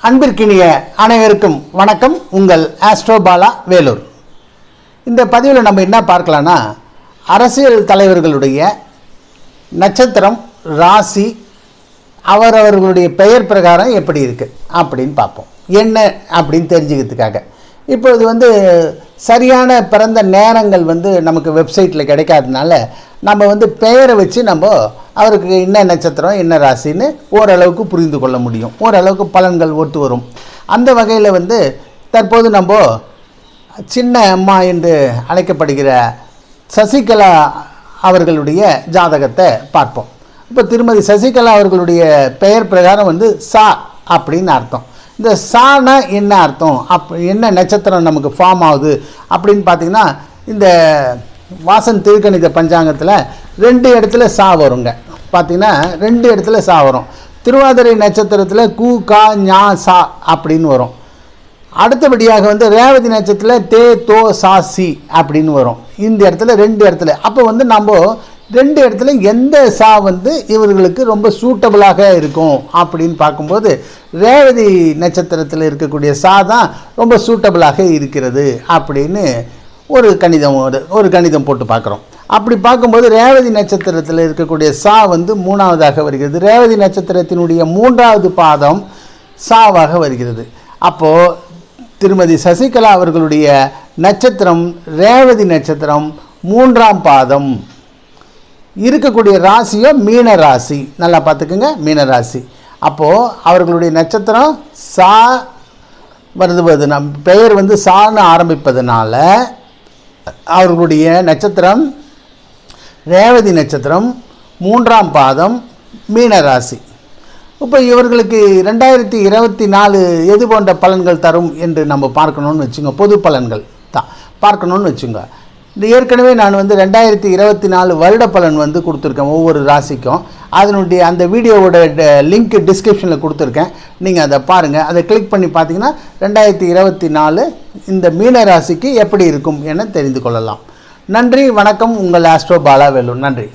அன்பிற்கினிய அனைவருக்கும் வணக்கம். உங்கள் ஆஸ்ட்ரோ பாலா வேலூர். இந்த பதிவில் நம்ம என்ன பார்க்கலான்னா, அரசியல் தலைவர்களுடைய நட்சத்திரம், ராசி, அவரவர்களுடைய பெயர் பிரகாரம் எப்படி இருக்குது அப்படின்னு பார்ப்போம். என்ன அப்படின்னு தெரிஞ்சுக்கிறதுக்காக இப்பொழுது சரியான பிறந்த நேரங்கள் நமக்கு வெப்சைட்டில் கிடைக்காததுனால நம்ம பெயரை வச்சு நம்ம அவருக்கு என்ன நட்சத்திரம் என்ன ராசின்னு ஓரளவுக்கு புரிந்து கொள்ள முடியும். ஓரளவுக்கு பலன்கள் ஒத்து வரும். அந்த வகையில் தற்போது நம்ம சின்ன அம்மா என்று அழைக்கப்படுகிற சசிகலா அவர்களுடைய ஜாதகத்தை பார்ப்போம். இப்போ திருமதி சசிகலா அவர்களுடைய பெயர் பிரகாரம் சா அப்படின்னு அர்த்தம். இந்த சானா என்ன அர்த்தம், என்ன நட்சத்திரம் நமக்கு ஃபார்ம் ஆகுது அப்படின்னு பார்த்திங்கன்னா, இந்த வாசன் திருக்கணித பஞ்சாங்கத்தில் 2 இடத்துல சா வருங்க. பார்த்திங்கன்னா 2 இடத்துல சா வரும். திருவாதிரை நட்சத்திரத்தில் கு கா ஞா சா அப்படின்னு வரும். அடுத்தபடியாக ரேவதி நட்சத்திரத்தில் தே தோ சா சி அப்படின்னு வரும். இந்த இடத்துல 2 இடத்துல. அப்போ நம்ம 2 இடத்துல எந்த சா இவர்களுக்கு ரொம்ப சூட்டபுளாக இருக்கும் அப்படின்னு பார்க்கும்போது ரேவதி நட்சத்திரத்தில் இருக்கக்கூடிய சா தான் ரொம்ப சூட்டபுளாக இருக்கிறது அப்படின்னு ஒரு கணிதம் போட்டு பார்க்குறோம். அப்படி பார்க்கும்போது ரேவதி நட்சத்திரத்தில் இருக்கக்கூடிய சா 3ஆவதாக வருகிறது. ரேவதி நட்சத்திரத்தினுடைய 3ஆவது பாதம் சாவாக வருகிறது. அப்போது திருமதி சசிகலா அவர்களுடைய நட்சத்திரம் ரேவதி நட்சத்திரம் 3ஆம் பாதம் இருக்கக்கூடிய ராசியோ மீன ராசி. நல்லா பார்த்துக்குங்க, மீன ராசி. அப்போது அவர்களுடைய நட்சத்திரம் சா வருது. பெயர் சான்னு ஆரம்பிப்பதனால அவர்களுடைய நட்சத்திரம் ரேவதி நட்சத்திரம் 3ஆம் பாதம் மீன ராசி. இப்போ இவர்களுக்கு 2024 எது போன்ற பலன்கள் தரும் என்று நம்ம பார்க்கணுன்னு வச்சுங்க. பொது பலன்கள் தான் பார்க்கணுன்னு வச்சுங்க. ஏற்கனவே நான் 2024 வருட பலன் கொடுத்துருக்கேன் ஒவ்வொரு ராசிக்கும். அதனுடைய அந்த வீடியோவோட லிங்க் டிஸ்கிரிப்ஷனில் கொடுத்துருக்கேன். நீங்கள் அதை பாருங்கள். அதை கிளிக் பண்ணி பார்த்தீங்கன்னா 2024 இந்த மீன ராசிக்கு எப்படி இருக்கும் என தெரிந்து கொள்ளலாம். நன்றி, வணக்கம். உங்கள் ஆஸ்ட்ரோ பாலா வேலூர். நன்றி.